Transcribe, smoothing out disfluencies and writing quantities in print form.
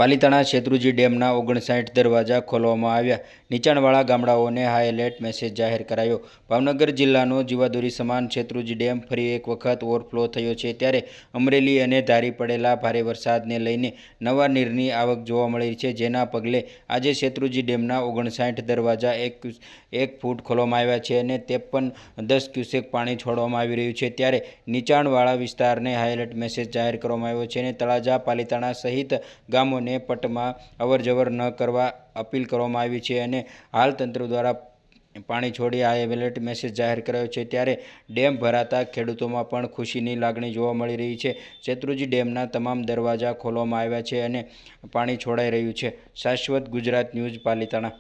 પાલિતાણા શેત્રુંજી ડેમના 59 દરવાજા ખોલવામાં આવ્યા। નીચાણવાળા ગામડાઓને હાઈ એલર્ટ મેસેજ જાહેર કરાયો। ભાવનગર જિલ્લાનો જીવાદોરી સમાન શેત્રુંજી ડેમ ફરી એક વખત ઓવરફ્લો થયો છે, ત્યારે અમરેલી અને ધારી પડેલા ભારે વરસાદને લઈને નવા નીરની આવક જોવા મળી છે, જેના પગલે આજે શેત્રુંજી ડેમના 59 દરવાજા 1 ફૂટ ખોલવામાં આવ્યા છે અને 10 ક્યુસેક પાણી છોડવામાં આવી રહ્યું છે। ત્યારે નીચાણવાળા વિસ્તારને હાઈ એલર્ટ મેસેજ જાહેર કરવામાં આવ્યો છે અને તળાજા, પાલિતાણા સહિત ગામોને પટમાં અવરજવર ન કરવા અપીલ કરવામાં આવી છે અને હાલ તંત્ર દ્વારા પાણી છોડી હાઈ એલર્ટ મેસેજ જાહેર કરાયો છે। ત્યારે ડેમ ભરાતા ખેડૂતોમાં પણ ખુશીની લાગણી જોવા મળી રહી છે। શેત્રુંજી ડેમના તમામ દરવાજા ખોલવામાં આવ્યા છે અને પાણી છોડાઈ રહ્યું છે। શાશ્વત ગુજરાત ન્યૂઝ, પાલિતાણા।